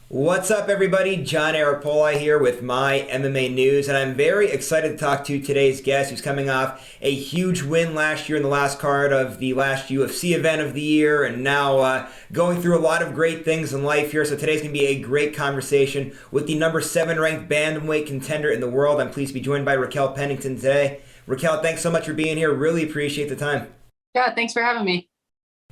What's up, everybody? John Arapola here with my MMA news, and I'm very excited to talk to today's guest who's coming off a huge win last year in the last card of the last UFC event of the year, and now going through a lot of great things in life here. So today's going to be a great conversation with the number 7 ranked bantamweight contender in the world. I'm pleased to be joined by Raquel Pennington today. Raquel, thanks so much for being here. Really appreciate the time. Yeah, thanks for having me.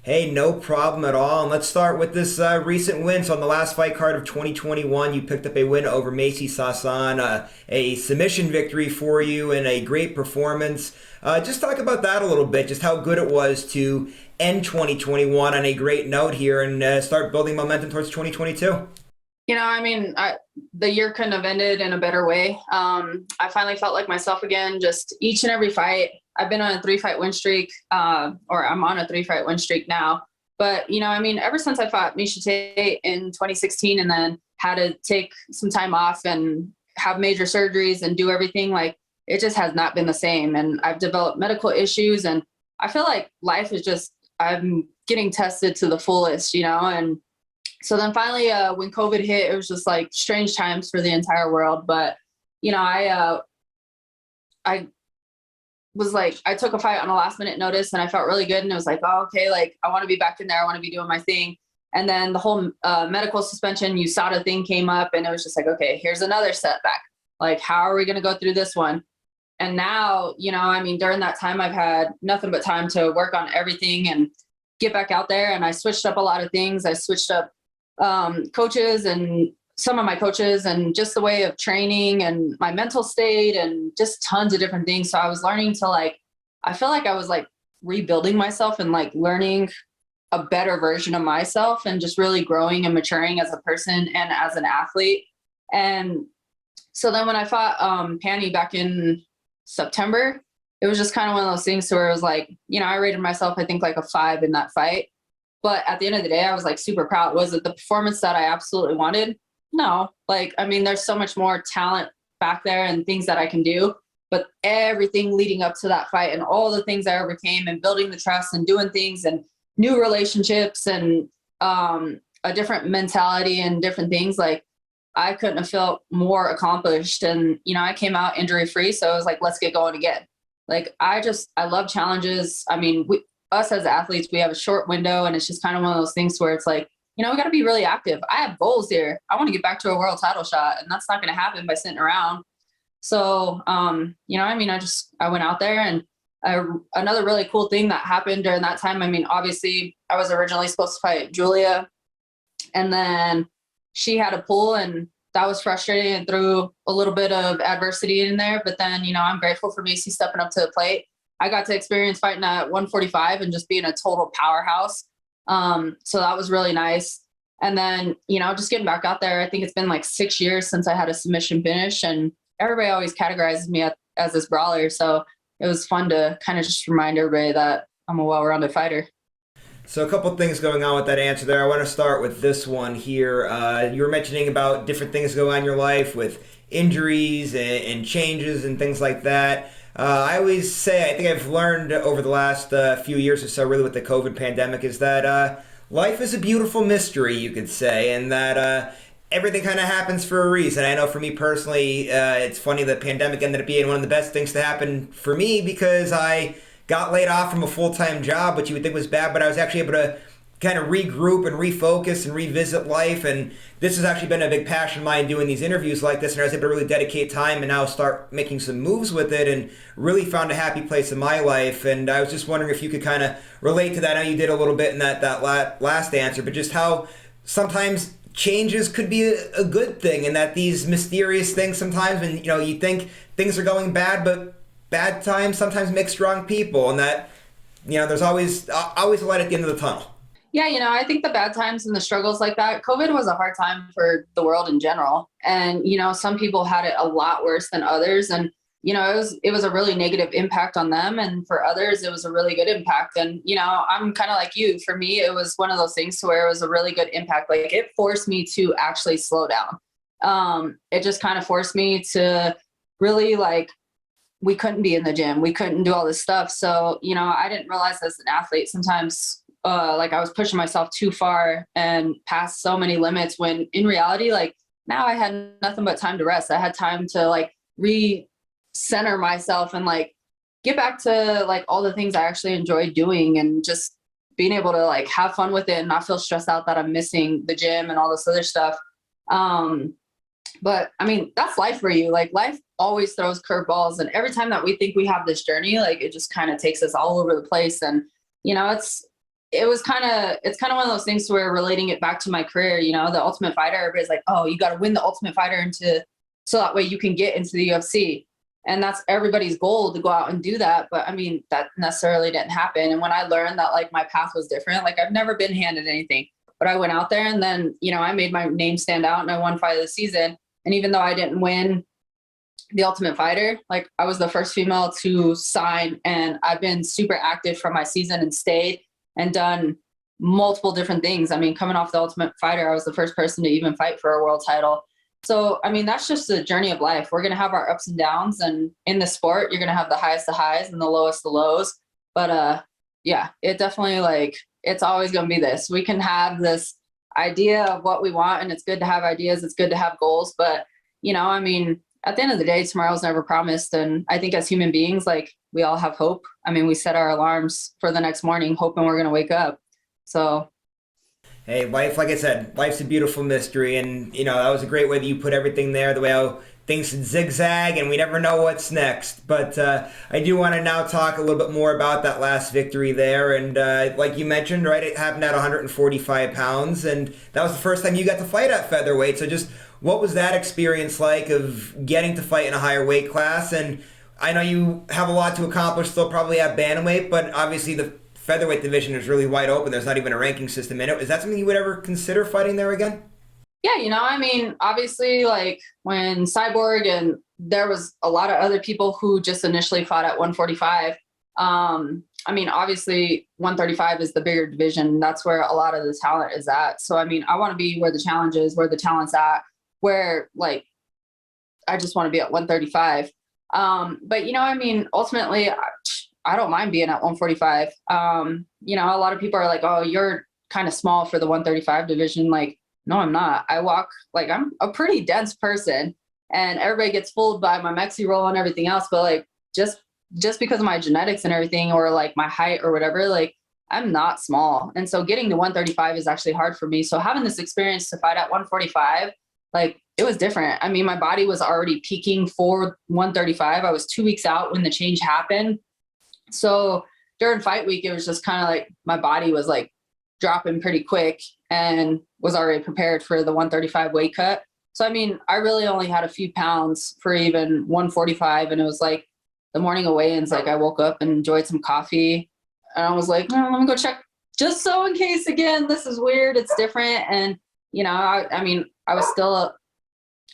Hey, no problem at all. And let's start with this recent win. So on the last fight card of 2021, you picked up a win over Macy Sasson, a submission victory for you and a great performance. Just talk about that a little bit, just how good it was to end 2021 on a great note here and start building momentum towards 2022. The year couldn't have ended in a better way. I finally felt like myself again, just each and every fight. I've been on a 3-fight win streak, or I'm on a 3-fight win streak now. But, ever since I fought Miesha Tate in 2016 and then had to take some time off and have major surgeries and do everything, like it just has not been the same. And I've developed medical issues and I feel like life is just, I'm getting tested to the fullest, and so then finally, when COVID hit, it was just like strange times for the entire world. But, I was like, I took a fight on a last minute notice and I felt really good. And it was like, oh, okay, like I want to be back in there. I want to be doing my thing. And then the whole medical suspension USADA thing came up and it was just like, okay, here's another setback. Like, how are we going to go through this one? And now, during that time, I've had nothing but time to work on everything and get back out there. And I switched up a lot of things. I switched up coaches and some of my coaches and just the way of training and my mental state and just tons of different things. So I was learning to I feel like I was like rebuilding myself and like learning a better version of myself and just really growing and maturing as a person and as an athlete. And so then when I fought Pani back in September, it was just kind of one of those things where it was like, I rated myself, I think like a 5 in that fight. But at the end of the day, I was like super proud. Was it the performance that I absolutely wanted? No. There's so much more talent back there and things that I can do. But everything leading up to that fight and all the things I overcame and building the trust and doing things and new relationships and a different mentality and different things, like I couldn't have felt more accomplished. And, I came out injury free. So I was like, let's get going again. Like, I love challenges. Us as athletes, we have a short window and it's just kind of one of those things where it's like, we got to be really active. I have goals here. I want to get back to a world title shot and that's not going to happen by sitting around. So, I went out there and another really cool thing that happened during that time. Obviously I was originally supposed to fight Julia and then she had a pull and that was frustrating and threw a little bit of adversity in there. But then, I'm grateful for Macy stepping up to the plate. I got to experience fighting at 145 and just being a total powerhouse. So that was really nice. And then, just getting back out there, I think it's been like 6 years since I had a submission finish and everybody always categorizes me as this brawler. So it was fun to kind of just remind everybody that I'm a well-rounded fighter. So a couple things going on with that answer there. I want to start with this one here. You were mentioning about different things going on in your life with injuries and changes and things like that. I always say, I think I've learned over the last few years or so, really with the COVID pandemic, is that life is a beautiful mystery, you could say, and that everything kind of happens for a reason. I know for me personally, it's funny the pandemic ended up being one of the best things to happen for me because I got laid off from a full-time job, which you would think was bad, but I was actually able to kind of regroup and refocus and revisit life. And this has actually been a big passion of mine doing these interviews like this. And I was able to really dedicate time and now start making some moves with it and really found a happy place in my life. And I was just wondering if you could kind of relate to that. I know you did a little bit in that last answer, but just how sometimes changes could be a good thing and that these mysterious things sometimes when, you think things are going bad, but bad times sometimes make strong people and that, there's always a light at the end of the tunnel. Yeah, I think the bad times and the struggles like that, COVID was a hard time for the world in general. And, some people had it a lot worse than others. And, it was a really negative impact on them. And for others, it was a really good impact. And, I'm kind of like you. For me, it was one of those things to where it was a really good impact. Like it forced me to actually slow down. It just kind of forced me to really we couldn't be in the gym. We couldn't do all this stuff. So, I didn't realize as an athlete, sometimes like I was pushing myself too far and past so many limits, when in reality, like now I had nothing but time to rest. I had time to like recenter myself and like get back to like all the things I actually enjoy doing, and just being able to like have fun with it and not feel stressed out that I'm missing the gym and all this other stuff. But I mean, that's life for you. Like life always throws curveballs, and every time that we think we have this journey, like it just kind of takes us all over the place. And, you know, it's kind of one of those things where relating it back to my career, you know, the Ultimate Fighter, everybody's like, oh, you got to win the Ultimate Fighter so that way you can get into the UFC. And that's everybody's goal, to go out and do that. But I mean, that necessarily didn't happen. And when I learned that like my path was different, like I've never been handed anything, but I went out there and then, you know, I made my name stand out and I won Fight of the Season. And even though I didn't win the Ultimate Fighter, like I was the first female to sign, and I've been super active from my season and stayed and done multiple different things. I mean, coming off the Ultimate Fighter, I was the first person to even fight for a world title. So, I mean, that's just the journey of life. We're going to have our ups and downs, and in the sport, you're going to have the highest of highs and the lowest of lows. But yeah, it definitely, like, it's always going to be this. We can have this idea of what we want, and it's good to have ideas. It's good to have goals. But, you know, I mean, at the end of the day, tomorrow's never promised. And I think as human beings, like, we all have hope. I mean, we set our alarms for the next morning hoping we're going to wake up. So Hey, life, like I said, life's a beautiful mystery, and, you know, that was a great way that you put everything there, the way how things zigzag, and we never know what's next. But I do want to now talk a little bit more about that last victory there, and like you mentioned, right, it happened at 145 pounds, and that was the first time you got to fight at featherweight. So just what was that experience like of getting to fight in a higher weight class? And I know you have a lot to accomplish still probably at bantamweight, but obviously the featherweight division is really wide open. There's not even a ranking system in it. Is that something you would ever consider fighting there again? yeah, you know, I mean, obviously, like when Cyborg, and there was a lot of other people who just initially fought at 145. I mean, obviously 135 is the bigger division. That's where a lot of the talent is at. So, I mean, I want to be where the challenge is, where the talent's at, where like, I just want to be at 135. But, you know, I mean, ultimately, I don't mind being at 145. You know, a lot of people are like, oh, you're kind of small for the 135 division. Like, no, I'm not. I walk, like, I'm a pretty dense person, and everybody gets fooled by my Mexi roll and everything else. But like, just because of my genetics and everything, or like my height or whatever, like I'm not small. And so getting to 135 is actually hard for me. So having this experience to fight at 145, like it was different. I mean, my body was already peaking for 135. I was 2 weeks out when the change happened. So during fight week, it was just kind of like my body was like dropping pretty quick and was already prepared for the 135 weight cut. So, I mean, I really only had a few pounds for even 145. And it was like the morning of weigh-ins, like I woke up and enjoyed some coffee, and I was like, oh, let me go check just so in case, again, this is weird. It's different. And, you know, I mean, I was still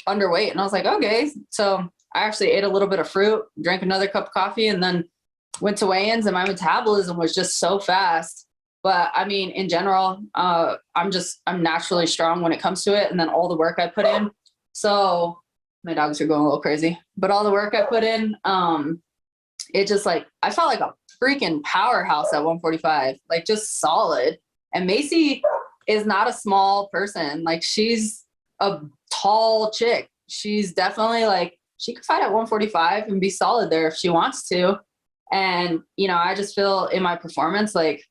underweight, and I was like, okay. So I actually ate a little bit of fruit, drank another cup of coffee, and then went to weigh-ins, and my metabolism was just so fast. But I mean, in general, I'm naturally strong when it comes to it. And then all the work I put in. So my dogs are going a little crazy, but all the work I put in, it just like, I felt like a freaking powerhouse at 145, like just solid. And Macy is not a small person. Like she's a tall chick. She's definitely like, she could fight at 145 and be solid there if she wants to. And, you know, I just feel in my performance, like,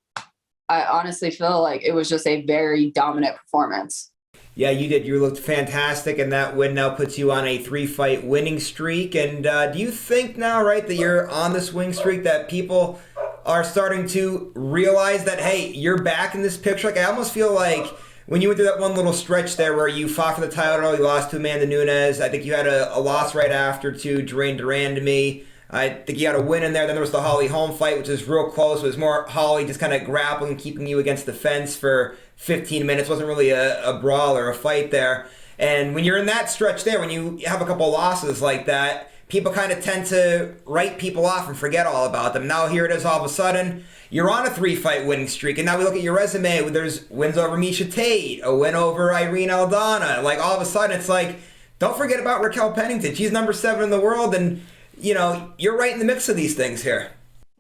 I honestly feel like it was just a very dominant performance. Yeah, you did. You looked fantastic, and that win now puts you on a 3-fight winning streak. And do you think now, right, that you're on this winning streak, that people are starting to realize that, hey, you're back in this picture? Like, I almost feel like when you went through that one little stretch there where you fought for the title, you lost to Amanda Nunes. I think you had a loss right after to Duran to me. I think you had a win in there. Then there was the Holly Holm fight, which was real close. It was more Holly just kind of grappling, keeping you against the fence for 15 minutes. It wasn't really a brawl or a fight there. And when you're in that stretch there, when you have a couple losses like that, people kind of tend to write people off and forget all about them. Now here it is all of a sudden. You're on a 3-fight winning streak. And now we look at your resume. There's wins over Miesha Tate, a win over Irene Aldana. Like all of a sudden it's like, don't forget about Raquel Pennington. She's number 7 in the world, and you know, you're right in the mix of these things here.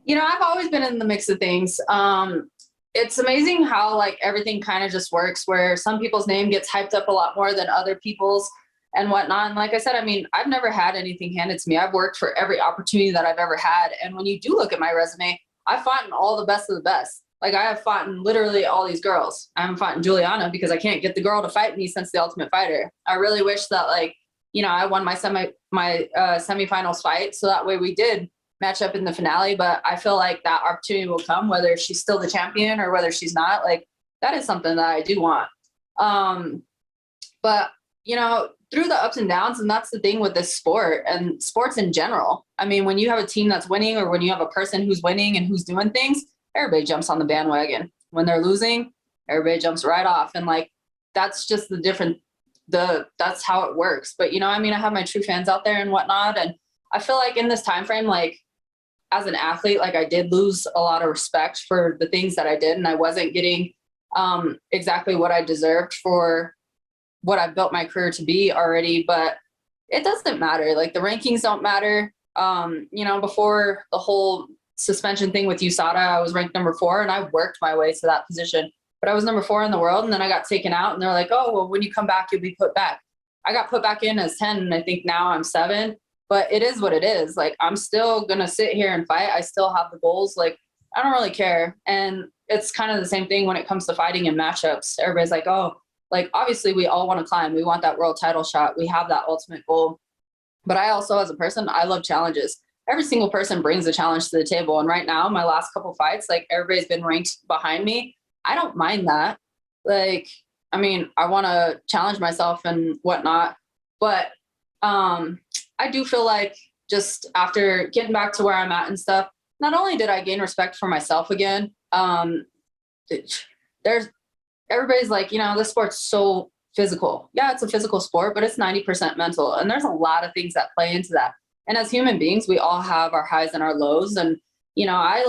You know, I've always been in the mix of things. It's amazing how like everything kind of just works, where some people's name gets hyped up a lot more than other people's and whatnot. And like I said, I mean, I've never had anything handed to me. I've worked for every opportunity that I've ever had. And when you do look at my resume, I've fought in all the best of the best. Like I have fought in literally all these girls. I haven't fought in Julianna because I can't get the girl to fight me since the Ultimate Fighter. I really wish that like, you know, I won my semifinals fight. So that way we did match up in the finale, but I feel like that opportunity will come whether she's still the champion or whether she's not. Like that is something that I do want. But you know, through the ups and downs, and that's the thing with this sport and sports in general. I mean, when you have a team that's winning or when you have a person who's winning and who's doing things, everybody jumps on the bandwagon. When they're losing, everybody jumps right off. And like that's just that's how it works. But you know, I mean, I have my true fans out there and whatnot. And I feel like in this time frame, like as an athlete, like I did lose a lot of respect for the things that I did, and I wasn't getting exactly what I deserved for what I've built my career to be already. But it doesn't matter. Like the rankings don't matter. You know, before the whole suspension thing with USADA, I was ranked number 4, and I worked my way to that position. But I was number 4 in the world, and then I got taken out, and they're like, "Oh, well, when you come back, you'll be put back." I got put back in as 10, and I think now I'm 7. But it is what it is. Like, I'm still going to sit here and fight. I still have the goals. Like, I don't really care. And it's kind of the same thing when it comes to fighting and matchups. Everybody's like, oh, like, obviously we all want to climb. We want that world title shot. We have that ultimate goal. But I also, as a person, I love challenges. Every single person brings a challenge to the table. And right now, my last couple fights, like, everybody's been ranked behind me. I don't mind that. Like, I mean, I want to challenge myself and whatnot. But I do feel like just after getting back to where I'm at and stuff, not only did I gain respect for myself again, there's everybody's like, you know, this sport's so physical. Yeah, it's a physical sport, but it's 90% mental. And there's a lot of things that play into that. And as human beings, we all have our highs and our lows. And, you know, I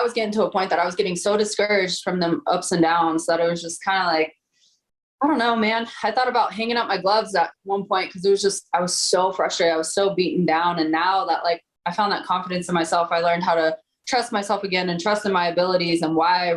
was getting to a point that I was getting so discouraged from them ups and downs that it was just kind of like, I don't know, man. I thought about hanging up my gloves at one point because it was just, I was so frustrated. I was so beaten down. And now that like I found that confidence in myself, I learned how to trust myself again and trust in my abilities and why,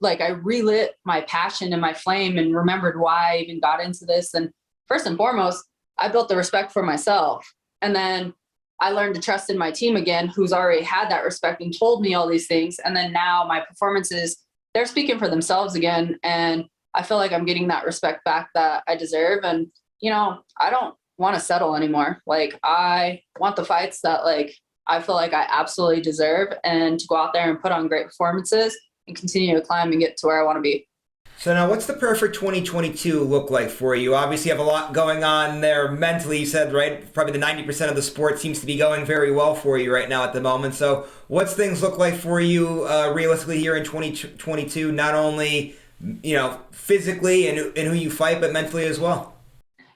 like I relit my passion and my flame and remembered why I even got into this. And first and foremost, I built the respect for myself. And then I learned to trust in my team again, who's already had that respect and told me all these things. And then now my performances, they're speaking for themselves again. And I feel like I'm getting that respect back that I deserve. And, you know, I don't want to settle anymore. Like I want the fights that like, I feel like I absolutely deserve and to go out there and put on great performances and continue to climb and get to where I want to be. So now what's the perfect 2022 look like for you? Obviously you have a lot going on there mentally, you said, right? Probably the 90% of the sport seems to be going very well for you right now at the moment. So what's things look like for you realistically here in 2022, not only, you know, physically and who you fight, but mentally as well?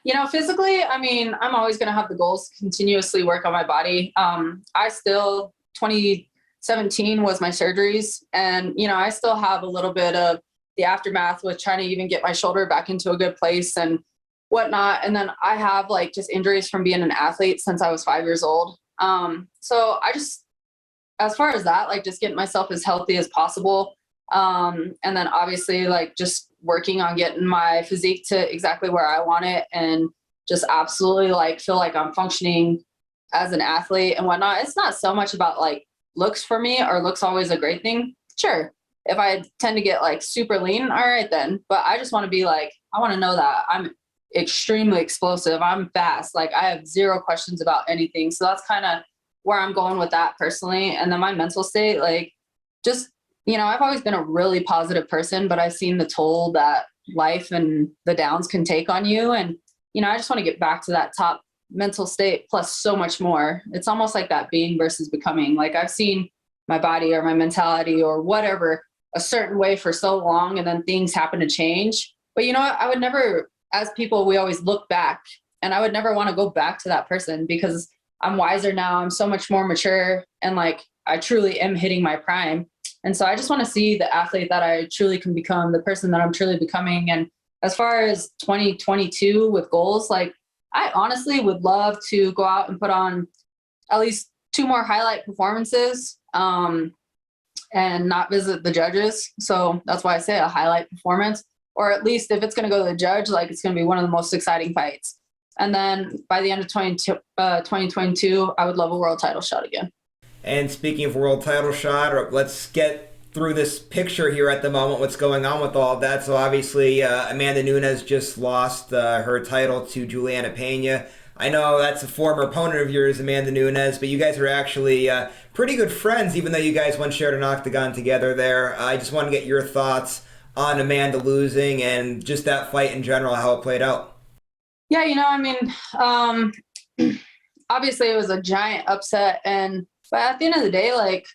You know, physically, I mean, I'm always going to have the goals to continuously work on my body. 2017 was my surgeries, and, you know, I still have a little bit of the aftermath with trying to even get my shoulder back into a good place and whatnot. And then I have like just injuries from being an athlete since I was 5 years old. So I just, as far as that, like just getting myself as healthy as possible. And then obviously like just working on getting my physique to exactly where I want it and just absolutely like feel like I'm functioning as an athlete and whatnot. It's not so much about like looks for me, or looks always a great thing. Sure. If I tend to get like super lean, all right then. But I just want to be like, I want to know that I'm extremely explosive. I'm fast. Like I have zero questions about anything. So that's kind of where I'm going with that personally. And then my mental state, like just, you know, I've always been a really positive person, but I've seen the toll that life and the downs can take on you. And, you know, I just want to get back to that top mental state plus so much more. It's almost like that being versus becoming. Like I've seen my body or my mentality or whatever a certain way for so long, and then things happen to change. But you know what? I would never, as people, we always look back, and I would never want to go back to that person because I'm wiser now. I'm so much more mature, and like I truly am hitting my prime. And so I just want to see the athlete that I truly can become, the person that I'm truly becoming. And as far as 2022 with goals, like I honestly would love to go out and put on at least 2 more highlight performances. and not visit the judges. So that's why I say a highlight performance, or at least if it's going to go to the judge, like it's going to be one of the most exciting fights. And then by the end of 2022, I would love a world title shot again. And speaking of world title shot, let's get through this picture here at the moment, what's going on with all of that. So obviously, Amanda Nunes just lost her title to Julianna Peña. I know that's a former opponent of yours, Amanda Nunes, but you guys are actually pretty good friends, even though you guys once shared an octagon together there. I just want to get your thoughts on Amanda losing and just that fight in general, how it played out. Yeah, I mean, obviously it was a giant upset, but at the end of the day, like,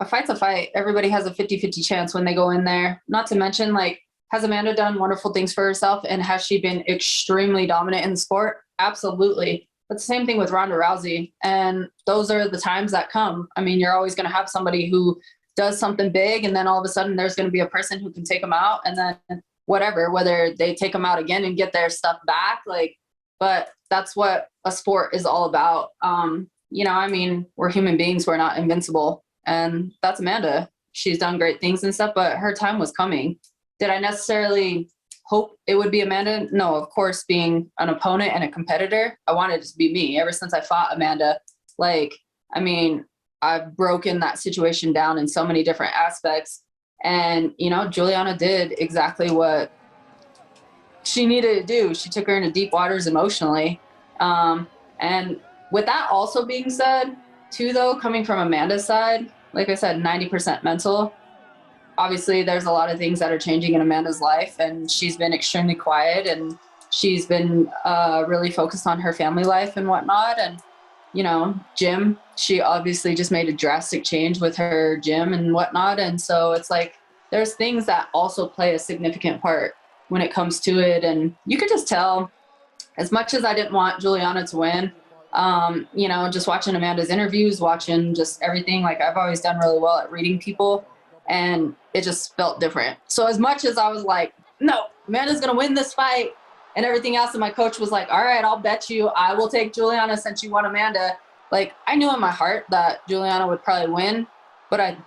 a fight's a fight. Everybody has a 50-50 chance when they go in there. Not to mention, like, has Amanda done wonderful things for herself, and has she been extremely dominant in the sport? Absolutely. But the same thing with Ronda Rousey. And those are the times that come. I mean, you're always going to have somebody who does something big, and then all of a sudden there's going to be a person who can take them out, and then whether they take them out again and get their stuff back, like, but that's what a sport is all about. I mean, we're human beings. We're not invincible. And that's Amanda. She's done great things and stuff, but her time was coming. Did I necessarily hope it would be Amanda? No, of course, being an opponent and a competitor, I wanted it to be me. Ever since I fought Amanda, like, I mean, I've broken that situation down in so many different aspects. And, Julianna did exactly what she needed to do. She took her into deep waters emotionally. And with that also being said, too, though, coming from Amanda's side, like I said, 90% mental. Obviously, there's a lot of things that are changing in Amanda's life, and she's been extremely quiet, and she's been really focused on her family life and whatnot. And, gym, she obviously just made a drastic change with her gym and whatnot. And so it's like, there's things that also play a significant part when it comes to it. And you could just tell, as much as I didn't want Julianna to win, just watching Amanda's interviews, watching just everything, like, I've always done really well at reading people, and it just felt different. So as much as I was like, no, Amanda's going to win this fight and everything else, and my coach was like, all right, I'll bet you I will take Julianna since you won Amanda. Like, I knew in my heart that Julianna would probably win, but I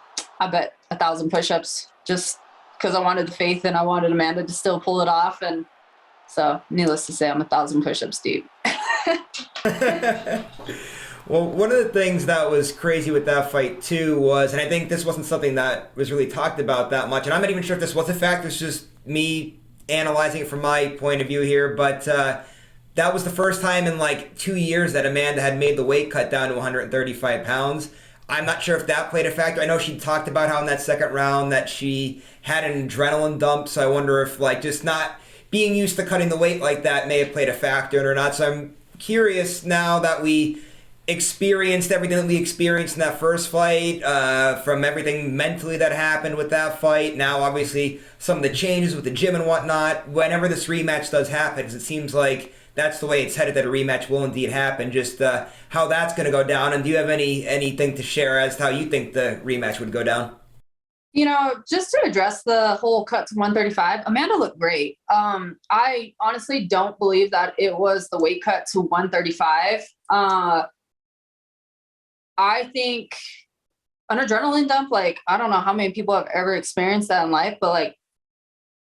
bet 1,000 push-ups just because I wanted the faith and I wanted Amanda to still pull it off. And so needless to say, I'm 1,000 push-ups deep. Well, one of the things that was crazy with that fight too was, and I think this wasn't something that was really talked about that much, and I'm not even sure if this was a fact, it's just me analyzing it from my point of view here, but that was the first time in like 2 years that Amanda had made the weight cut down to 135 pounds. I'm not sure if that played a factor. I know she talked about how in that second round that she had an adrenaline dump, so I wonder if, like, just not being used to cutting the weight like that may have played a factor in it or not. So I'm curious, now that we experienced everything that we experienced in that first fight, from everything mentally that happened with that fight, now obviously some of the changes with the gym and whatnot, whenever this rematch does happen, 'cause it seems like that's the way it's headed, that a rematch will indeed happen, just how that's going to go down. And do you have anything to share as to how you think the rematch would go down? Just to address the whole cut to 135, Amanda looked great. I honestly don't believe that it was the weight cut to 135. I think an adrenaline dump, like, I don't know how many people have ever experienced that in life, but like,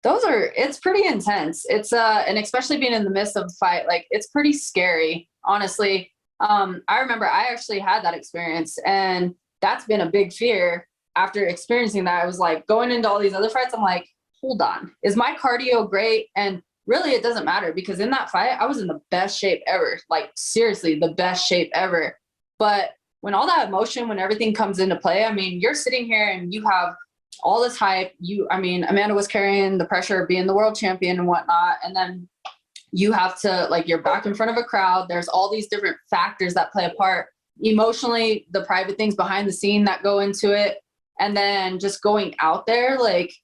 it's pretty intense. It's and especially being in the midst of the fight, like, it's pretty scary, honestly. I remember I actually had that experience, and that's been a big fear. After experiencing that, I was like, going into all these other fights, I'm like, hold on, is my cardio great? And really, it doesn't matter, because in that fight, I was in the best shape ever, like, seriously, the best shape ever. But when all that emotion, when everything comes into play, I mean, you're sitting here and you have all this hype. Amanda was carrying the pressure of being the world champion and whatnot. And then you have to, like, you're back in front of a crowd. There's all these different factors that play a part emotionally, the private things behind the scene that go into it. And then just going out there, like,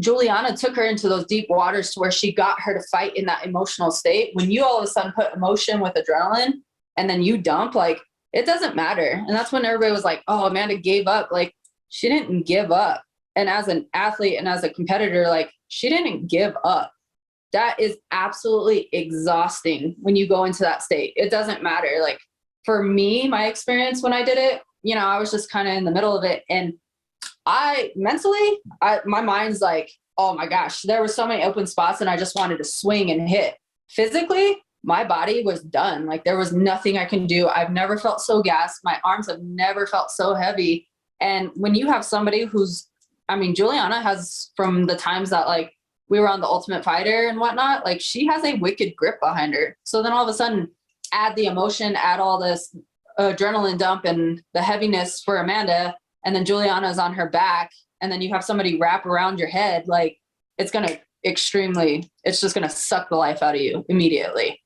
Julianna took her into those deep waters to where she got her to fight in that emotional state. When you all of a sudden put emotion with adrenaline and then you dump, like, it doesn't matter. And that's when everybody was like, oh, Amanda gave up. Like, she didn't give up. And as an athlete and as a competitor, like, she didn't give up. That is absolutely exhausting when you go into that state. It doesn't matter. Like, for me, my experience when I did it, I was just kind of in the middle of it. And my mind's like, oh my gosh, there were so many open spots and I just wanted to swing and hit. Physically, my body was done. Like there was nothing I can do. I've never felt so gassed. My arms have never felt so heavy. And when you have somebody Julianna has, from the times that like we were on the Ultimate Fighter and whatnot, like she has a wicked grip behind her. So then all of a sudden add the emotion, add all this adrenaline dump and the heaviness for Amanda. And then Julianna's on her back. And then you have somebody wrap around your head. Like it's just going to suck the life out of you immediately.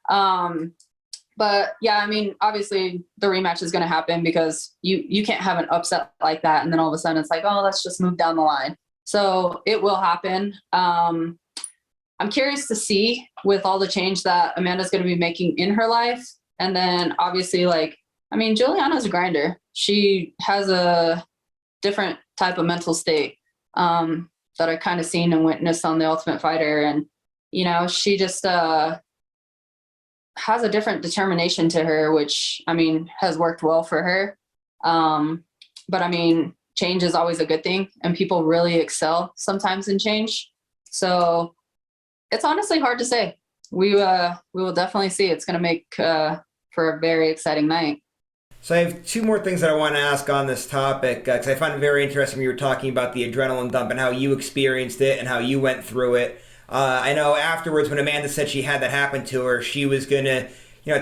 But yeah, obviously the rematch is going to happen because you can't have an upset like that. And then all of a sudden it's like, oh, let's just move down the line. So it will happen. I'm curious to see with all the change that Amanda's going to be making in her life. And then obviously Julianna's a grinder. She has a different type of mental state, that I kind of seen and witnessed on the Ultimate Fighter. And, she just, has a different determination to her, which has worked well for her. But change is always a good thing, and people really excel sometimes in change. So it's honestly hard to say. We will definitely see. It's going to make for a very exciting night. So I have two more things that I want to ask on this topic, because I find it very interesting when you were talking about the adrenaline dump and how you experienced it and how you went through it. I know afterwards when Amanda said she had that happen to her, she was going to,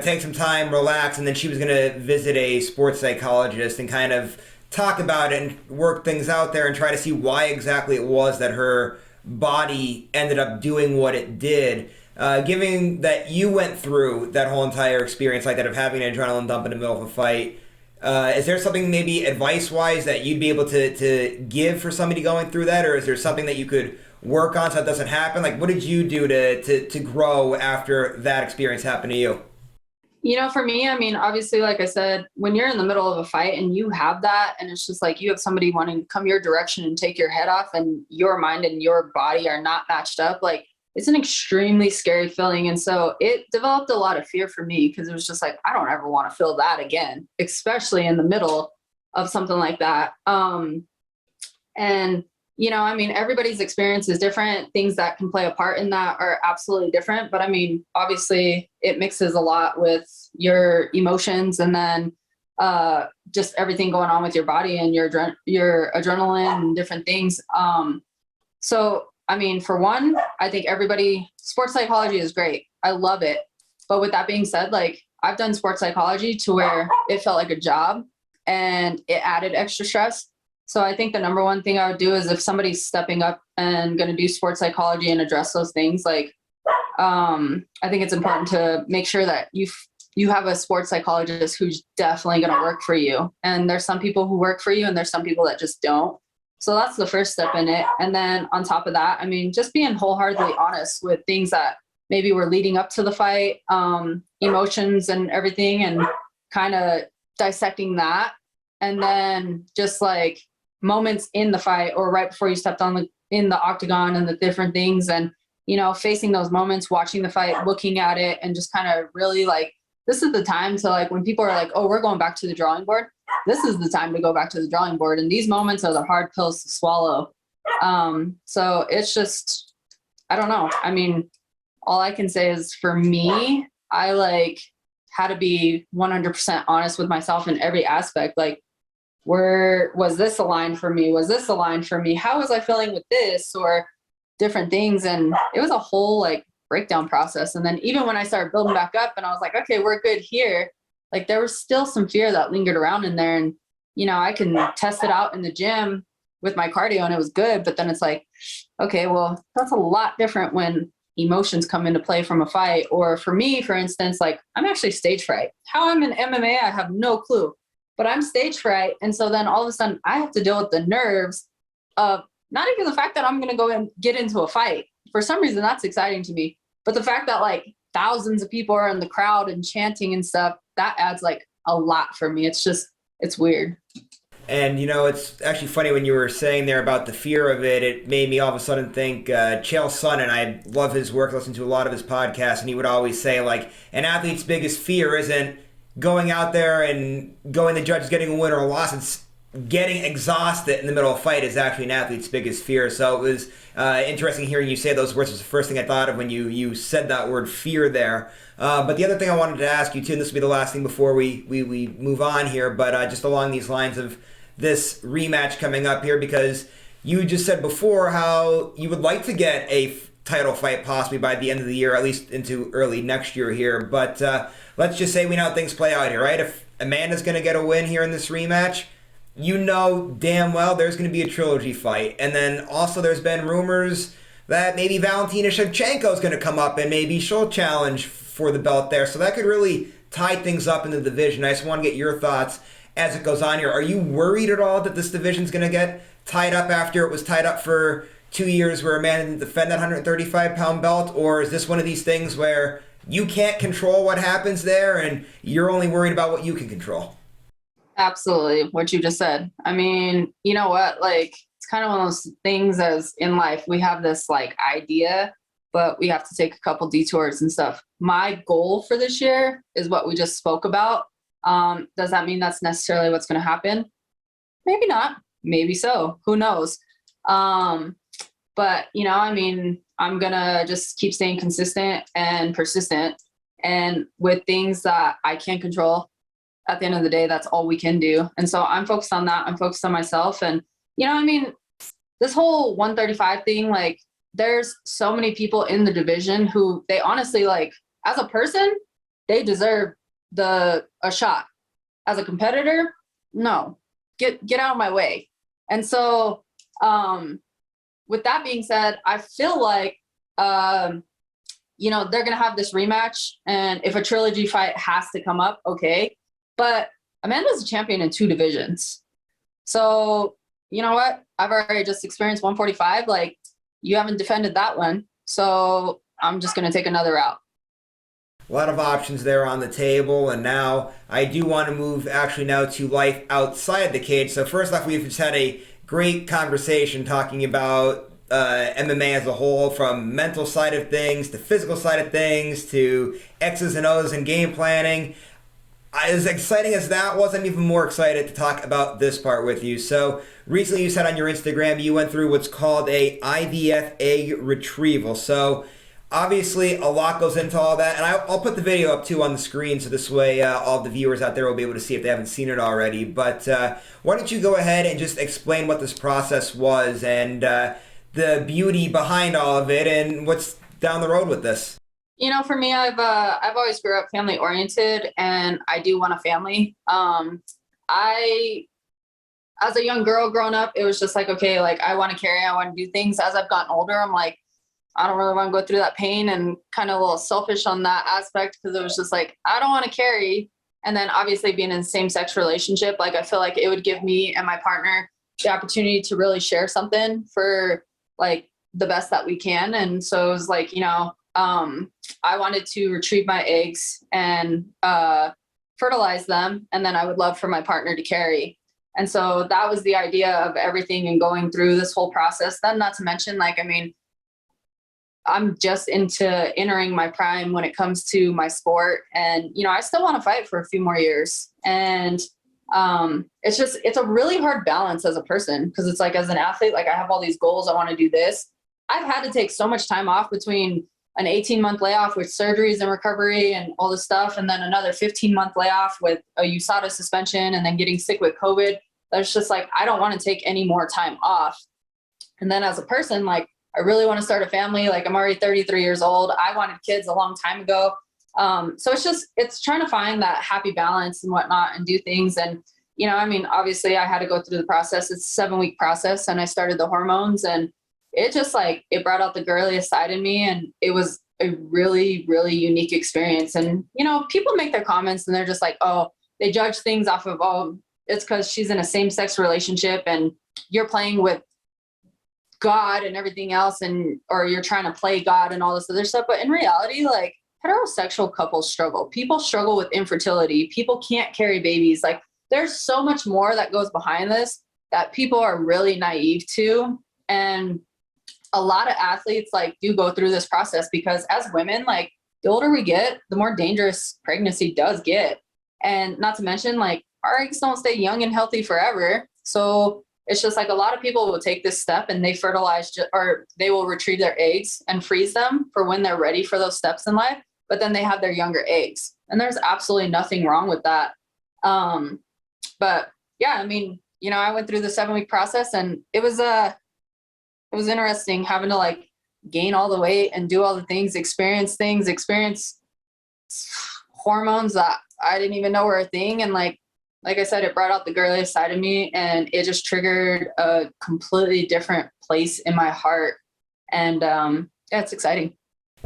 take some time, relax, and then she was going to visit a sports psychologist and kind of talk about it and work things out there and try to see why exactly it was that her body ended up doing what it did. Given that you went through that whole entire experience like that of having an adrenaline dump in the middle of a fight, is there something maybe advice-wise that you'd be able to give for somebody going through that, or is there something that you could work on so it doesn't happen? Like, what did you do to grow after that experience happened to you? For me, obviously, like I said, when you're in the middle of a fight and you have that, and it's just like you have somebody wanting to come your direction and take your head off, and your mind and your body are not matched up, like it's an extremely scary feeling. And so it developed a lot of fear for me, because it was just like, I don't ever want to feel that again, especially in the middle of something like that. And everybody's experience is different. Things that can play a part in that are absolutely different. But obviously it mixes a lot with your emotions, and then just everything going on with your body and your adrenaline and different things. So, for one, I think sports psychology is great. I love it. But with that being said, like I've done sports psychology to where it felt like a job and it added extra stress. So I think the number one thing I would do is if somebody's stepping up and going to do sports psychology and address those things, like, I think it's important to make sure that you have a sports psychologist who's definitely going to work for you. And there's some people who work for you and there's some people that just don't. So that's the first step in it. And then on top of that, just being wholeheartedly honest with things that maybe were leading up to the fight, emotions and everything, and kind of dissecting that. And then just like moments in the fight or right before you stepped in the octagon and the different things, and, facing those moments, watching the fight, looking at it, and just kind of really like, this is the time to like, when people are like, oh, we're going back to the drawing board, this is the time to go back to the drawing board. And these moments are the hard pills to swallow. So it's just, I don't know. All I can say is for me, I like had to be 100% honest with myself in every aspect. Like, was this aligned for me? Was this aligned for me? How was I feeling with this or different things? And it was a whole like breakdown process. And then even when I started building back up and I was like, okay, we're good here. Like there was still some fear that lingered around in there. And, I can test it out in the gym with my cardio and it was good. But then it's like, okay, well, that's a lot different when emotions come into play from a fight. Or for me, for instance, like I'm actually stage fright. How I'm in MMA, I have no clue, but I'm stage fright. And so then all of a sudden I have to deal with the nerves of not even the fact that I'm going to go and get into a fight. For some reason, that's exciting to me. But the fact that like thousands of people are in the crowd and chanting and stuff, that adds like a lot for me. It's weird. And, it's actually funny when you were saying there about the fear of it, it made me all of a sudden think Chael Sonnen, and I love his work, listen to a lot of his podcasts, and he would always say, like, an athlete's biggest fear isn't going out there and going the judge getting a win or a loss, it's getting exhausted in the middle of a fight is actually an athlete's biggest fear. So it was interesting hearing you say those words. Was the first thing I thought of when you said that word fear there. But the other thing I wanted to ask you too, and this will be the last thing before we move on here, but just along these lines of this rematch coming up here, because you just said before how you would like to get a title fight possibly by the end of the year, at least into early next year here. But let's just say we know how things play out here, right? If Amanda's going to get a win here in this rematch, you know damn well there's going to be a trilogy fight. And then also there's been rumors that maybe Valentina Shevchenko is going to come up and maybe she'll challenge for the belt there. So that could really tie things up in the division. I just want to get your thoughts as it goes on here. Are you worried at all that this division's going to get tied up after it was tied up for 2 years where Amanda didn't defend that 135-pound belt? Or is this one of these things where you can't control what happens there and you're only worried about what you can control? Absolutely. What you just said. I mean, you know what? Like, it's kind of one of those things as in life, we have this like idea, but we have to take a couple detours and stuff. My goal for this year is what we just spoke about. Does that mean that's necessarily what's going to happen? Maybe not. Maybe so. Who knows? But, you know, I mean, I'm going to just keep staying consistent and persistent. And with things that I can't control, at the end of the day, that's all we can do. And so I'm focused on that. I'm focused on myself. And, you know, I mean, this whole 135 thing, like, there's so many people in the division who they honestly, like, as a person, they deserve a shot. As a competitor, no. Get out of my way. And so, with that being said, I feel like, you know, they're going to have this rematch. And if a trilogy fight has to come up, okay. But Amanda's a champion in 2 divisions. So, you know what? I've already just experienced 145. Like, you haven't defended that one. So I'm just going to take another route. A lot of options there on the table, and now I do want to move actually now to life outside the cage. So first off, we've just had a great conversation talking about MMA as a whole, from mental side of things to physical side of things to X's and O's and game planning. As exciting as that was, I'm even more excited to talk about this part with you. So recently you said on your Instagram you went through what's called a IVF egg retrieval. So obviously a lot goes into all that, and I'll put the video up too on the screen so this way all the viewers out there will be able to see if they haven't seen it already. But why don't you go ahead and just explain what this process was and the beauty behind all of it and what's down the road with this? You know, for me, I've always grew up family oriented, and I do want a family. As a young girl growing up, it was just like, okay, like I want to carry, I want to do things. As I've gotten older, I'm like, I don't really want to go through that pain, and kind of a little selfish on that aspect, because it was just like, I don't want to carry. And then obviously being in a same-sex relationship, like I feel like it would give me and my partner the opportunity to really share something for like the best that we can. And so it was like, you know, I wanted to retrieve my eggs and fertilize them, and then I would love for my partner to carry. And so that was the idea of everything and going through this whole process. Then not to mention, like, I mean, I'm just into entering my prime when it comes to my sport. And, you know, I still want to fight for a few more years. And it's a really hard balance as a person, because it's like, as an athlete, like I have all these goals. I want to do this. I've had to take so much time off between an 18-month layoff with surgeries and recovery and all this stuff, and then another 15-month layoff with a USADA suspension, and then getting sick with COVID. That's just like, I don't want to take any more time off. And then as a person, like, I really want to start a family. Like, I'm already 33 years old. I wanted kids a long time ago. So it's trying to find that happy balance and whatnot and do things. And, you know, I mean, obviously I had to go through the process. It's a 7-week process, and I started the hormones, and it just like, it brought out the girliest side in me. And it was a really, really unique experience. And, you know, people make their comments and they're just like, oh, they judge things off of, oh, it's because she's in a same-sex relationship and you're playing with God and everything else, and or you're trying to play God and all this other stuff. But in reality, like, heterosexual couples struggle. People struggle with infertility. People can't carry babies. Like, there's so much more that goes behind this that people are really naive to. And a lot of athletes like do go through this process, because as women, like, the older we get, the more dangerous pregnancy does get. And not to mention, like, our eggs don't stay young and healthy forever. So it's just like a lot of people will take this step and they fertilize or they will retrieve their eggs and freeze them for when they're ready for those steps in life. But then they have their younger eggs, and there's absolutely nothing wrong with that. But yeah, I mean, I went through the 7-week process, and it was interesting having to like gain all the weight and do all the things, experience hormones that I didn't even know were a thing. And like I said, it brought out the girliest side of me, and it just triggered a completely different place in my heart. And yeah, it's exciting.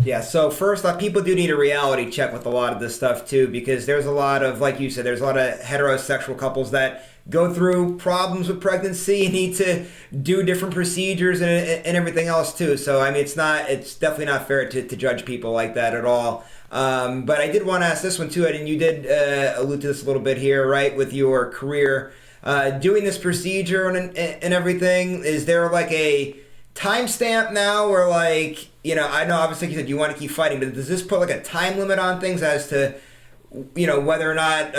Yeah, so first off, people do need a reality check with a lot of this stuff too, because there's a lot of, like you said, there's a lot of heterosexual couples that go through problems with pregnancy and need to do different procedures and everything else too. So I mean, it's definitely not fair to judge people like that at all. But I did want to ask this one too, and you did allude to this a little bit here, right, with your career. Doing this procedure and everything, is there like a timestamp now where like, I know obviously you said you want to keep fighting, but does this put like a time limit on things as to, whether or not,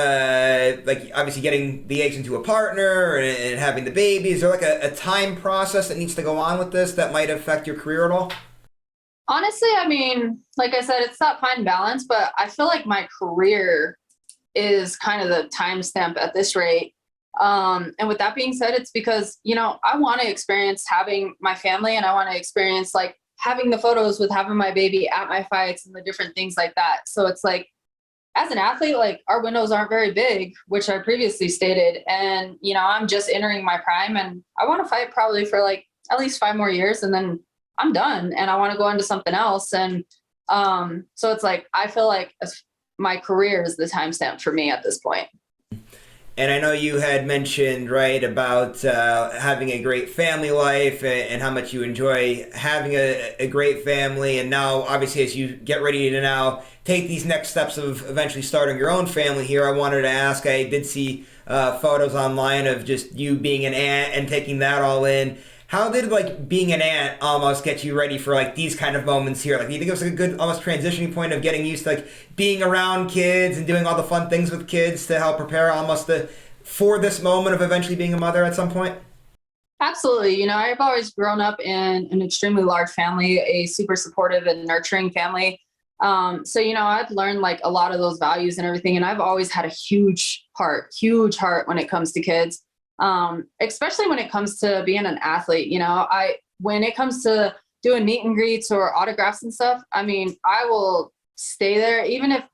like obviously getting the eggs into a partner and having the baby? Is there like a time process that needs to go on with this that might affect your career at all? Honestly, I mean, like I said, it's that fine balance, but I feel like my career is kind of the timestamp at this rate. And with that being said, it's because, I want to experience having my family, and I want to experience like having the photos with having my baby at my fights and the different things like that. So it's like, as an athlete, like our windows aren't very big, which I previously stated. And, I'm just entering my prime, and I want to fight probably for like at least 5 more years, and then I'm done and I want to go into something else. And so it's like, I feel like my career is the timestamp for me at this point. And I know you had mentioned, right, about having a great family life and how much you enjoy having a great family. And now, obviously, as you get ready to now take these next steps of eventually starting your own family here, I wanted to ask, I did see photos online of just you being an aunt and taking that all in. How did like being an aunt almost get you ready for like these kind of moments here? Like, do you think it was like a good almost transitioning point of getting used to like being around kids and doing all the fun things with kids to help prepare almost for this moment of eventually being a mother at some point? Absolutely. I've always grown up in an extremely large family, a super supportive and nurturing family. So, I've learned like a lot of those values and everything. And I've always had a huge heart when it comes to kids. Especially when it comes to being an athlete. When it comes to doing meet and greets or autographs and stuff, I mean, I will stay there, even if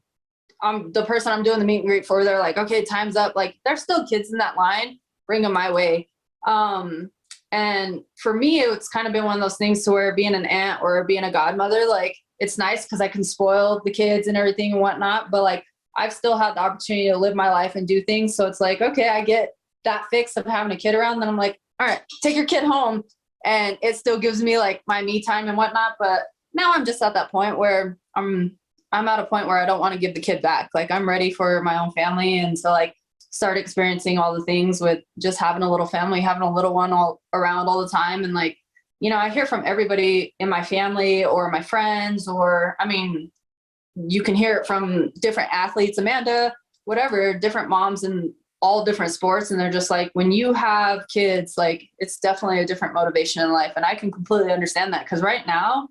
I'm the person I'm doing the meet and greet for. They're like, okay, time's up. Like, there's still kids in that line, bring them my way. And for me, it's kind of been one of those things to where being an aunt or being a godmother, like, it's nice because I can spoil the kids and everything and whatnot, but like, I've still had the opportunity to live my life and do things. So it's like, okay, I get that fix of having a kid around, then I'm like, all right, take your kid home. And it still gives me like my me time and whatnot. But now I'm just at that point where I'm at a point where I don't want to give the kid back. Like, I'm ready for my own family. And so like start experiencing all the things with just having a little family, having a little one all around all the time. And like, I hear from everybody in my family or my friends, or, I mean, you can hear it from different athletes, Amanda, whatever, different moms and all different sports. And they're just like, when you have kids, like, it's definitely a different motivation in life. And I can completely understand that. Cause right now,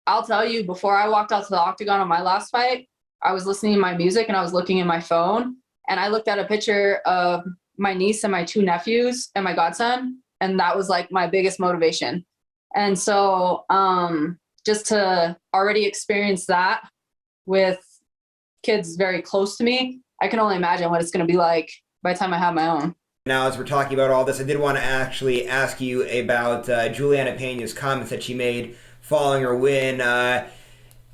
I'll tell you, before I walked out to the octagon on my last fight, I was listening to my music and I was looking at my phone, and I looked at a picture of my niece and my 2 nephews and my godson. And that was like my biggest motivation. And so, just to already experience that with kids very close to me, I can only imagine what it's going to be like by the time I have my own. Now, as we're talking about all this, I did want to actually ask you about Julianna Peña's comments that she made following her win.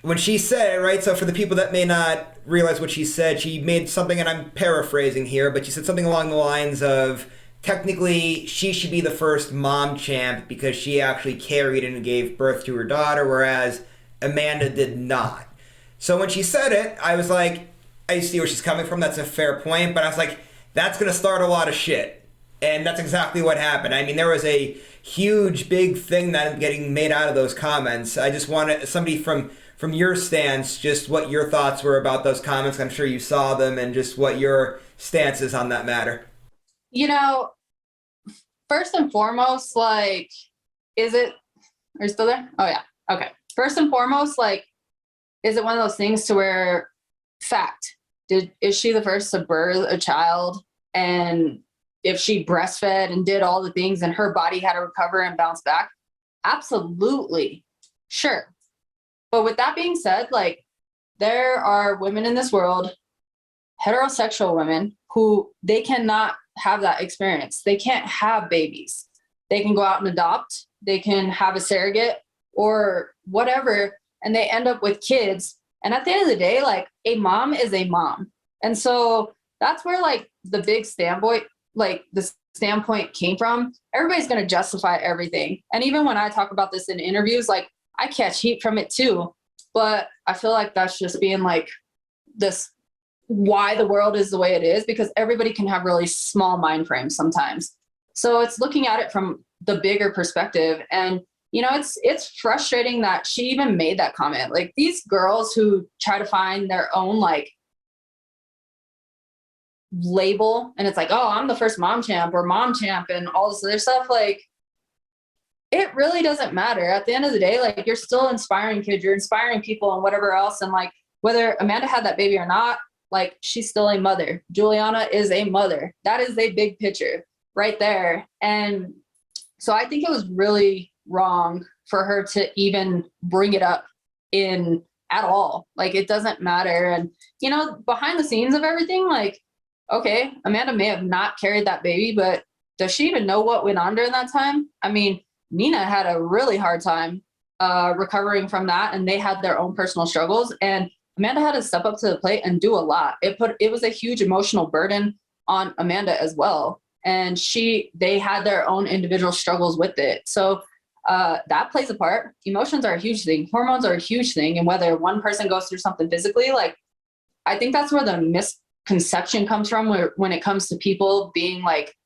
When she said, right, so for the people that may not realize what she said, she made something, and I'm paraphrasing here, but she said something along the lines of, technically, she should be the first mom champ because she actually carried and gave birth to her daughter, whereas Amanda did not. So when she said it, I was like, I see where she's coming from. That's a fair point. But I was like, that's going to start a lot of shit. And that's exactly what happened. I mean, there was a huge, big thing that getting made out of those comments. I just wanted somebody from from your stance, just what your thoughts were about those comments. I'm sure you saw them, and just what your stance is on that matter. You know, first and foremost, like, are you still there? Oh yeah. Okay. First and foremost, like, is it one of those things to where, fact, is she the first to birth a child? And if she breastfed and did all the things and her body had to recover and bounce back? Absolutely. Sure. But with that being said, like, there are women in this world, heterosexual women, who they cannot have that experience. They can't have babies. They can go out and adopt, they can have a surrogate or whatever, and they end up with kids. And at the end of the day, like, a mom is a mom. And so that's where, like, the big standpoint came from. Everybody's going to justify everything. And even when I talk about this in interviews, like, I catch heat from it too. But I feel like that's just being like this, why the world is the way it is, because everybody can have really small mind frames sometimes. So it's looking at it from the bigger perspective. And, you know, it's frustrating that she even made that comment. Like, these girls who try to find their own, like, label, and it's like, oh, I'm the first mom champ or mom champ and all this other stuff. Like, it really doesn't matter. At the end of the day, like, you're still inspiring kids, you're inspiring people and whatever else. And, like, whether Amanda had that baby or not, like, she's still a mother. Julianna is a mother. That is a big picture right there. And so I think it was really wrong for her to even bring it up in at all. Like, it doesn't matter. And, you know, behind the scenes of everything, like, okay, Amanda may have not carried that baby, but does she even know what went on during that time? I mean, Nina had a really hard time recovering from that, and they had their own personal struggles. And Amanda had to step up to the plate and do a lot. It was a huge emotional burden on Amanda as well. And they had their own individual struggles with it. So that plays a part. Emotions are a huge thing. Hormones are a huge thing. And whether one person goes through something physically, like, I think that's where the misconception comes from, when it comes to people being, like,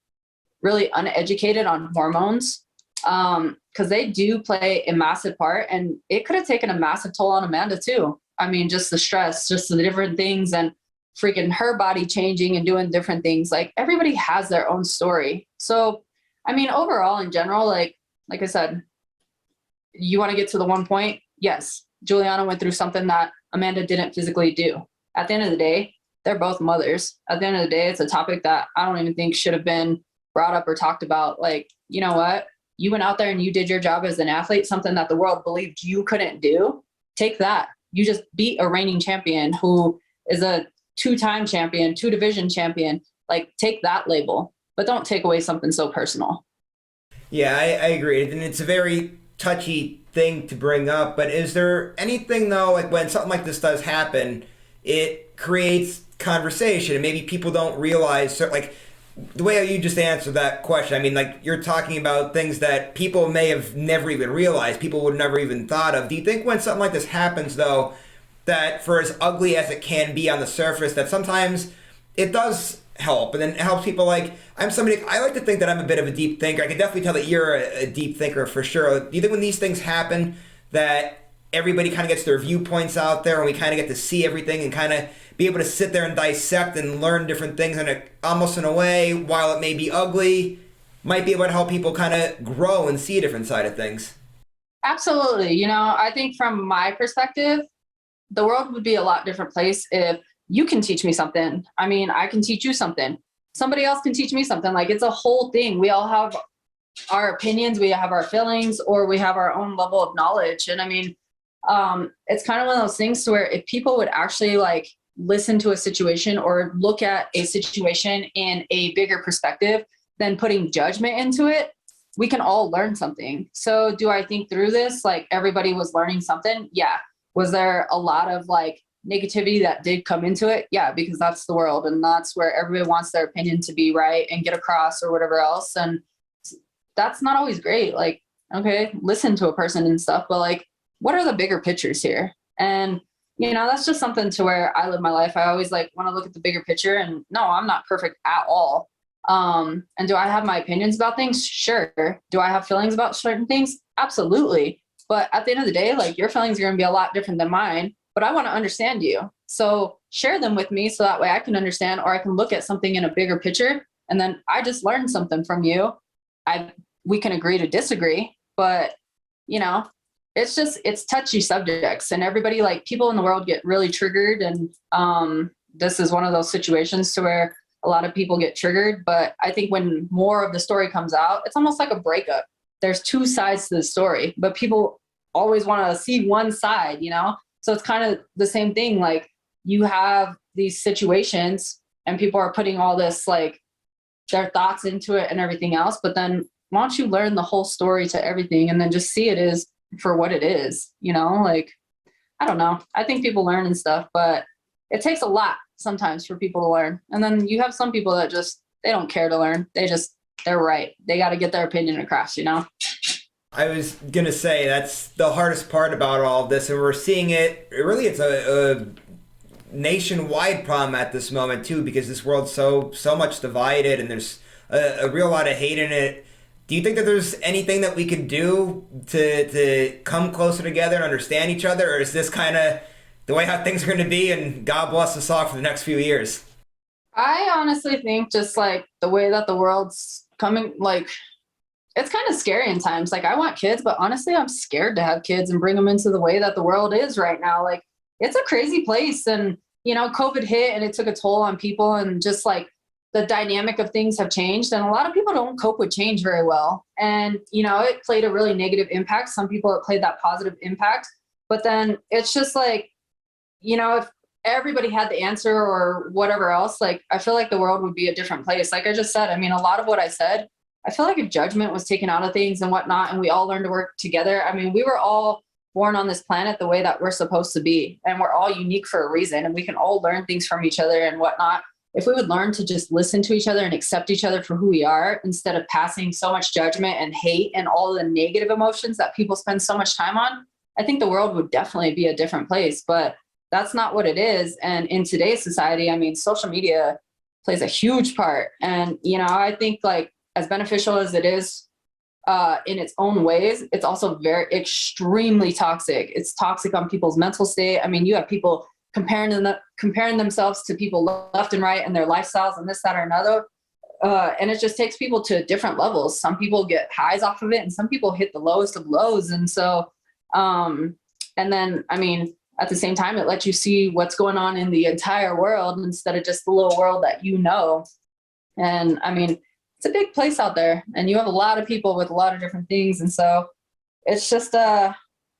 really uneducated on hormones. Because they do play a massive part, and it could have taken a massive toll on Amanda too. I mean, just the stress, just the different things, and freaking her body changing and doing different things. Like, everybody has their own story. So, I mean, overall, in general, like I said, you want to get to the one point. Yes, Julianna went through something that Amanda didn't physically do. At the end of the day, they're both mothers. At the end of the day, it's a topic that I don't even think should have been brought up or talked about. Like, you know what? You went out there and you did your job as an athlete, something that the world believed you couldn't do. Take that. You just beat a reigning champion who is a 2-time champion, 2-division champion. Like, take that label, but don't take away something so personal. Yeah, I agree. And it's a very touchy thing to bring up. But is there anything, though, like, when something like this does happen, it creates conversation, and maybe people don't realize, like, the way you just answered that question, I mean, like, you're talking about things that people may have never even realized, people would never even thought of. Do you think when something like this happens, though, that for as ugly as it can be on the surface, that sometimes it does help, and then it helps people? Like, I like to think that I'm a bit of a deep thinker. I can definitely tell that you're a deep thinker for sure. Do you think when these things happen that everybody kind of gets their viewpoints out there, and we kind of get to see everything and kind of be able to sit there and dissect and learn different things, and almost in a way, while it may be ugly, might be able to help people kind of grow and see a different side of things? Absolutely. You know, I think from my perspective, the world would be a lot different place if you can teach me something. I mean, I can teach you something. Somebody else can teach me something. Like, it's a whole thing. We all have our opinions, we have our feelings, or we have our own level of knowledge. And I mean, it's kind of one of those things to where if people would actually, like, listen to a situation or look at a situation in a bigger perspective than putting judgment into it, we can all learn something. So do I think through this, like, everybody was learning something? Yeah. Was there a lot of, like, negativity that did come into it? Yeah, because that's the world, and that's where everybody wants their opinion to be right and get across or whatever else. And that's not always great. Like, okay, listen to a person and stuff, but, like, what are the bigger pictures here? And, you know, that's just something to where I live my life. I always, like, want to look at the bigger picture, and no, I'm not perfect at all. And do I have my opinions about things? Sure. Do I have feelings about certain things? Absolutely. But at the end of the day, like your feelings are going to be a lot different than mine, but I want to understand you. So share them with me so that way I can understand, or I can look at something in a bigger picture. And then I just learned something from you. We can agree to disagree, but you know, it's touchy subjects, and everybody, like people in the world get really triggered. And this is one of those situations to where a lot of people get triggered. But I think when more of the story comes out, it's almost like a breakup. There's two sides to the story, but people always want to see one side, you know? So it's kind of the same thing. Like you have these situations and people are putting all this, like their thoughts into it and everything else. But then why don't you learn the whole story to everything and then just see it is for what it is, you know? Like, I don't know. I think people learn and stuff, but it takes a lot sometimes for people to learn. And then you have some people that just, they don't care to learn. They're right. They got to get their opinion across, you know? I was going to say that's the hardest part about all of this. And we're seeing it, really, it's a nationwide problem at this moment too, because this world's so much divided and there's a real lot of hate in it. Do you think that there's anything that we could do to come closer together and understand each other, or is this kind of the way how things are going to be and God bless us all for the next few years? I honestly think just like the way that the world's coming, like it's kind of scary in times. Like I want kids, but honestly, I'm scared to have kids and bring them into the way that the world is right now. Like it's a crazy place. And, you know, COVID hit and it took a toll on people, and just like the dynamic of things have changed. And a lot of people don't cope with change very well. And, you know, it played a really negative impact. Some people it played that positive impact, but then it's just like, you know, if everybody had the answer or whatever else, like I feel like the world would be a different place. Like I just said, I mean, a lot of what I said, I feel like if judgment was taken out of things and whatnot, and we all learned to work together. I mean, we were all born on this planet the way that we're supposed to be, and we're all unique for a reason, and we can all learn things from each other and whatnot. If we would learn to just listen to each other and accept each other for who we are, instead of passing so much judgment and hate and all the negative emotions that people spend so much time on, I think the world would definitely be a different place. But that's not what it is. And in today's society, I mean, social media plays a huge part. And, you know, I think like as beneficial as it is in its own ways, it's also very extremely toxic. It's toxic on people's mental state. I mean, you have people comparing themselves to people left and right and their lifestyles and this, that, or another. And it just takes people to different levels. Some people get highs off of it and some people hit the lowest of lows. And so, and then, I mean, at the same time, it lets you see what's going on in the entire world instead of just the little world that you know. And I mean, it's a big place out there and you have a lot of people with a lot of different things. And so it's just,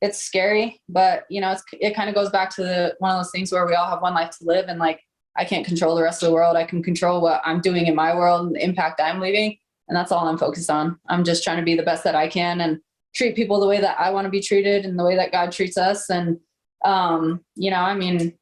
it's scary, but you know, it kind of goes back to one of those things where we all have one life to live, and like, I can't control the rest of the world. I can control what I'm doing in my world and the impact I'm leaving. And that's all I'm focused on. I'm just trying to be the best that I can and treat people the way that I want to be treated and the way that God treats us. And, you know, I mean,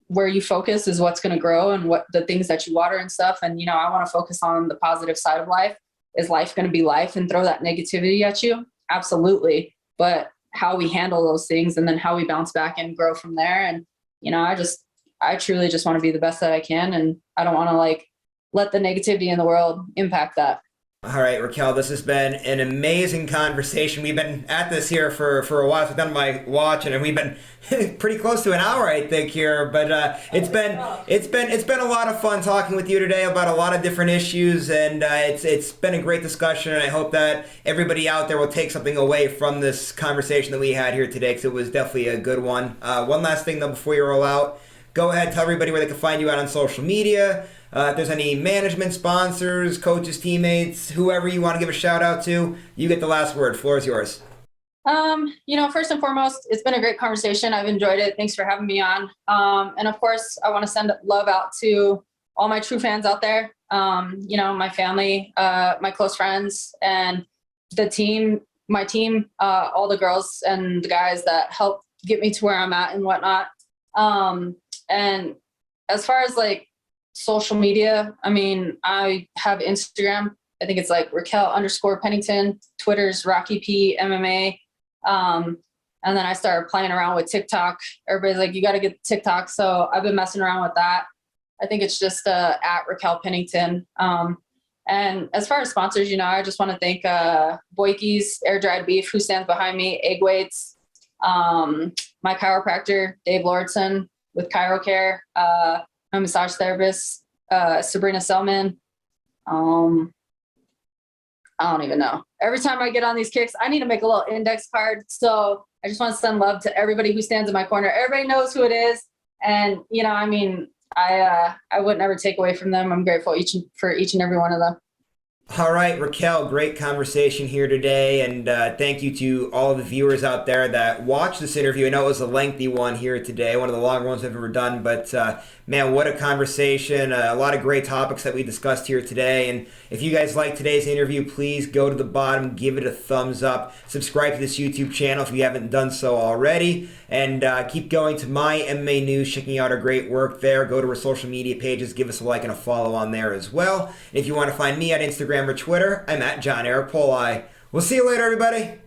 where you focus is what's going to grow, and what the things that you water and stuff. And, you know, I want to focus on the positive side of life. Is life going to be life and throw that negativity at you? Absolutely. But how we handle those things and then how we bounce back and grow from there. And, you know, I truly just want to be the best that I can. And I don't want to like let the negativity in the world impact that. All right, Raquel, this has been an amazing conversation. We've been at this here for a while. So I've done my watch, and we've been pretty close to an hour, I think, here. But it's been a lot of fun talking with you today about a lot of different issues, and it's been a great discussion. And I hope that everybody out there will take something away from this conversation that we had here today, because it was definitely a good one. One last thing though, before you roll out, go ahead, tell everybody where they can find you out on social media. If there's any management, sponsors, coaches, teammates, whoever you want to give a shout out to, you get the last word. Floor is yours. You know, first and foremost, it's been a great conversation. I've enjoyed it. Thanks for having me on. And of course, I want to send love out to all my true fans out there. You know, my family, my close friends, and the team, my team, all the girls and the guys that helped get me to where I'm at and whatnot. And as far as like social media, I mean, I have Instagram. I think it's like Raquel_Pennington. Twitter's Rocky P MMA. And then I started playing around with TikTok. Everybody's like, you got to get TikTok. So I've been messing around with that. I think it's just at Raquel Pennington. And as far as sponsors, I just want to thank Boyke's Air Dried Beef, who stands behind me, Egg Weights, my chiropractor, Dave Lordson with ChiroCare, my massage therapist, Sabrina Selman. I don't even know. Every time I get on these kicks, I need to make a little index card. So I just want to send love to everybody who stands in my corner. Everybody knows who it is. And, I would never take away from them. I'm grateful for each and every one of them. All right, Raquel, great conversation here today, and thank you to all of the viewers out there that watched this interview. I know it was a lengthy one here today, one of the longer ones I've ever done, but man, what a conversation. A lot of great topics that we discussed here today, and if you guys like today's interview, please go to the bottom, give it a thumbs up, subscribe to this YouTube channel if you haven't done so already, and keep going to My MMA News, checking out our great work there. Go to our social media pages, give us a like and a follow on there as well. And if you want to find me on Instagram or Twitter, I'm at John Eric Poli. We'll see you later, everybody.